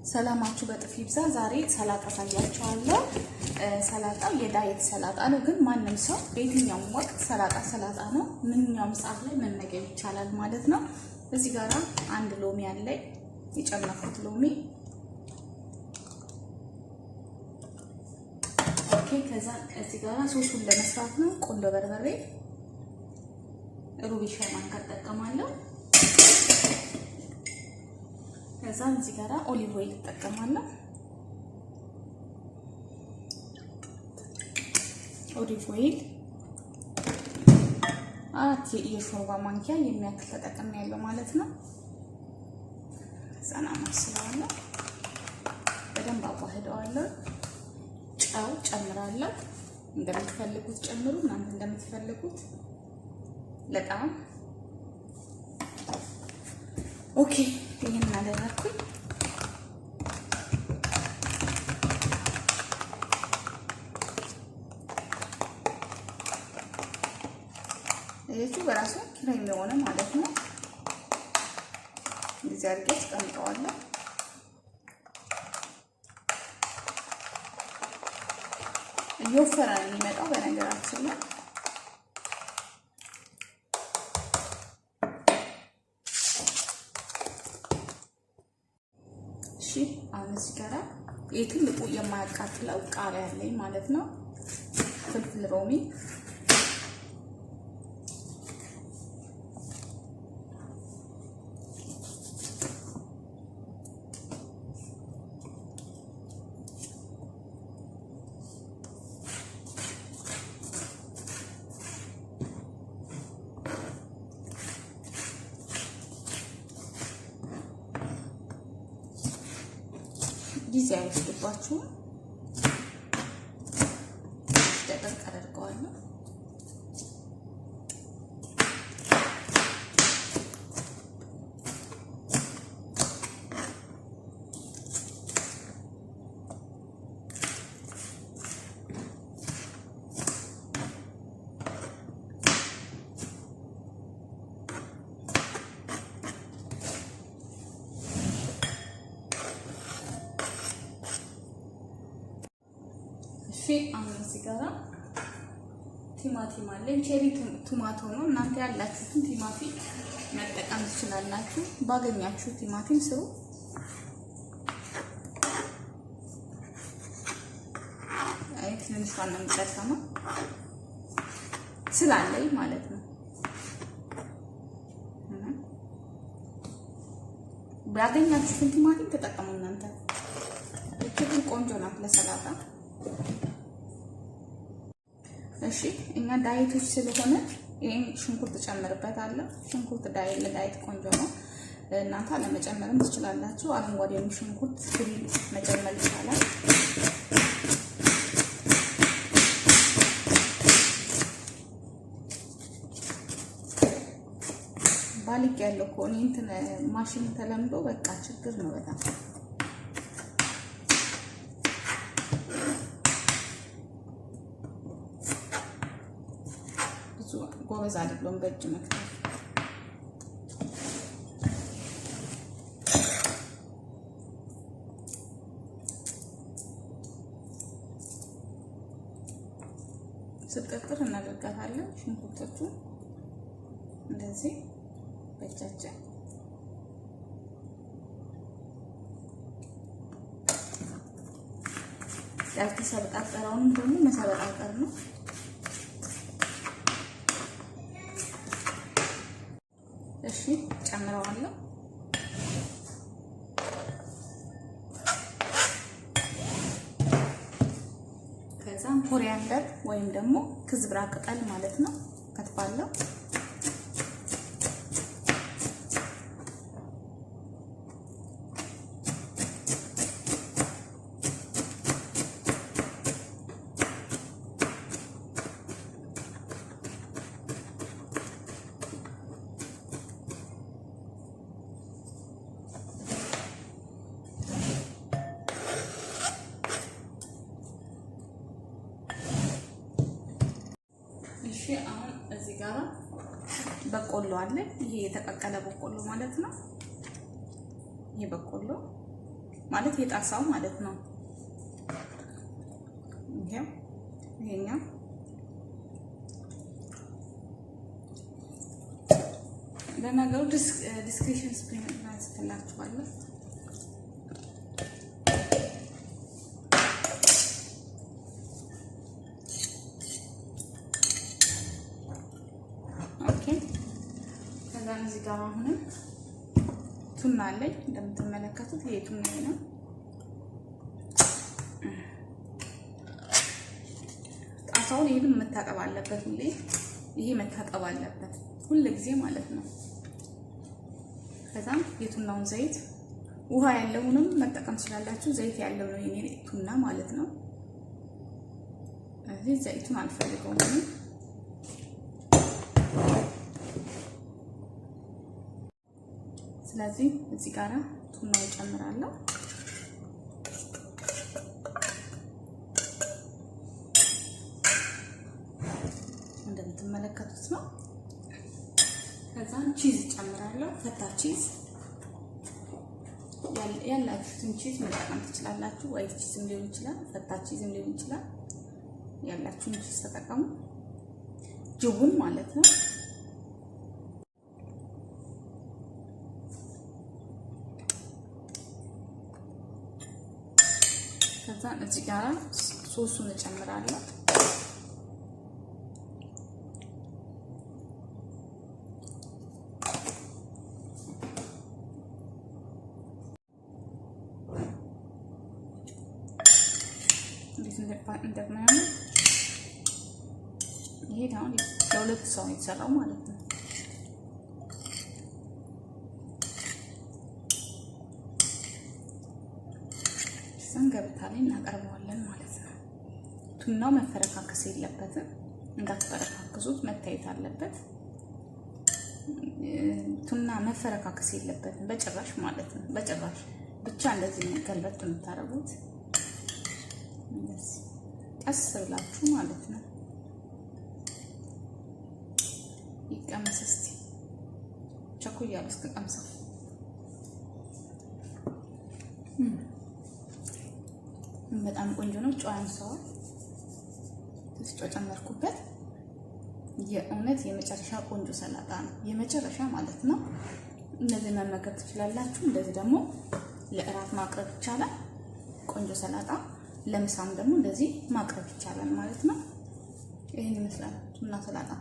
ሰላማችሁ በጥፍ ይብዛ። ዛሬ ሰላጣ ታያችኋለሁ። ሰላጣው የዳይት ሰላጣ ነው፣ ግን ማንም ሰው በየትኛውም ወቅት ሰላጣ ነው። ምንኛውም ሰዓት ላይ መመገብ ይቻላል ማለት ነው። እዚህ ጋራ አንድ ሎሚ አለ፣ የጨመርኩት ሎሚ። ኦኬ። ከዛ እዚህ ጋራ ሶሱን ለመስራት ነው ቆንጆ በርበሬ ሩብ ሻይ ማንኪያ እጠቀማለሁ። ከዛ እዚህ ጋራ ኦሊቭ ኦይል እጠቀማለሁ። ኦሊቭ ኦይል 4 የሾርባ ማንኪያ የሚያክል ተጠቅሜያለሁ ማለት ነው። ከዛ እናማስለዋለሁ፣ በደንብ አዋህደዋለሁ። ጨው ጨምራለሁ፣ እንደምትፈልጉት ጨምሩ፣ እናንተ እንደምትፈልጉት ለጣም። ኦኬ፣ ይሄን አደረኩኝ። እዚህ በራሱ ክሬም የሆነ ማለት ነው። እንደዚህ አድርጌ አስቀምጠዋለሁ። እየወፈረ ነው የሚመጣው በነገራችን ላይ። እሺ፣ አሁን እዚህ ጋር የትልቁ የማያቃጥለው ቃሪያ አለኝ ማለት ነው። ፍልፍል ሮሚ፣ ጊዜ አይወስድባችሁም። ደቀቅ አደርገዋለሁ። አሁን እዚህ ጋራ ቲማቲም አለኝ። ቼሪ ቶማቶ ነው። እናንተ ያላችሁትን ቲማቲም መጠቀም ትችላላችሁ። ባገኛችሁ ቲማቲም ስሩ። አይ ትንሿን ነው የምጠቀመው ስላለኝ ማለት ነው። ባገኛችሁትን ቲማቲም ተጠቀሙ እናንተ። እጅግ ቆንጆ ናት ለሰላጣ። እሺ፣ እኛ ዳይቶች ስለሆነ ይሄን ሽንኩርት ጨምርበታለሁ። ሽንኩርት ለዳይት ቆንጆ ነው። እናንተ ለመጨመርም ትችላላችሁ። አረንጓዴውን ሽንኩርት ፍሪ መጨመር ይቻላል። ባልቅ ያለው ከሆነ እንትን ማሽን ተለምዶ በቃ ችግር ነው በጣም። ጎበዝ አይደለም በእጅ መክተፍ። ስጥጥር እናደርጋታለን። ሽንኩርቶቹ እንደዚህ በእጃችን ያልተሰበጣጠረውን ደግሞ መሰበጣጠር ነው። እሺ፣ ጨምረዋለሁ። ከዛም ኮሪያንደር ወይም ደግሞ ክዝብራ ቅጠል ማለት ነው ከትፋለሁ። አሁን እዚህ ጋር በቆሎ አለ። ይሄ የተቀቀለ በቆሎ ማለት ነው። ይሄ በቆሎ ማለት የጣሳው ማለት ነው። ይሄኛው ለነገሩ ዲስክሪፕሽን ስክሪን ላይ ጽፍላችኋለሁ። ኦኬ ከዛም እዚህ ጋር አሁንም ቱና አለኝ እንደምትመለከቱት ይሄ ቱና ነው። ጣሳውን ይሄን መታጠብ አለበት ሁሌ። ይሄ መታጠብ አለበት ሁሉ ጊዜ ማለት ነው። ከዛም የቱናውን ዘይት ውሃ ያለውንም መጠቀም ትችላላችሁ። ዘይት ያለው ነው የኔ ቱና ማለት ነው። እዚህ ዘይቱን አልፈልገውም። ስለዚህ እዚህ ጋራ ቱናው እጨምራለሁ። እንደምትመለከቱት ነው። ከዛም ቺዝ እጨምራለሁ። ፈታ ቺዝ ያላችሁትን ቺዝ መጠቀም ትችላላችሁ። ዋይት ቺዝም ሊሆን ይችላል፣ ፈታ ቺዝም ሊሆን ይችላል። ያላችሁን ቺዝ ተጠቀሙ። ጅቡን ማለት ነው። ከዛ እዚህ ጋር ሶሱን እጨምራለሁ። እንደማያምር ይሄ አሁን ለሁለት ሰው የተሰራው ማለት ነው። ገበታ ላይ እናቀርበዋለን ማለት ነው። ቱናው መፈረካከስ የለበትም። እንዳትፈረካክሱት መታየት አለበት። ቱና መፈረካከስ የለበትም በጭራሽ ማለት ነው። በጭራሽ ብቻ እንደዚህ ገልበት የምታረጉት ቀስ ብላችሁ ማለት ነው። ይቀመስ እስቲ ቸኩያለሁ እስከቀምሰው። በጣም ቆንጆ ነው። ጨው አንሷል። ትንሽ ጨው ጨመርኩበት። የእውነት የመጨረሻ ቆንጆ ሰላጣ ነው። የመጨረሻ ማለት ነው። እንደዚህ መመገብ ትችላላችሁ። እንደዚህ ደግሞ ለእራት ማቅረብ ይቻላል። ቆንጆ ሰላጣ ለምሳም ደግሞ እንደዚህ ማቅረብ ይቻላል ማለት ነው። ይሄን ይመስላል ቱና ሰላጣ።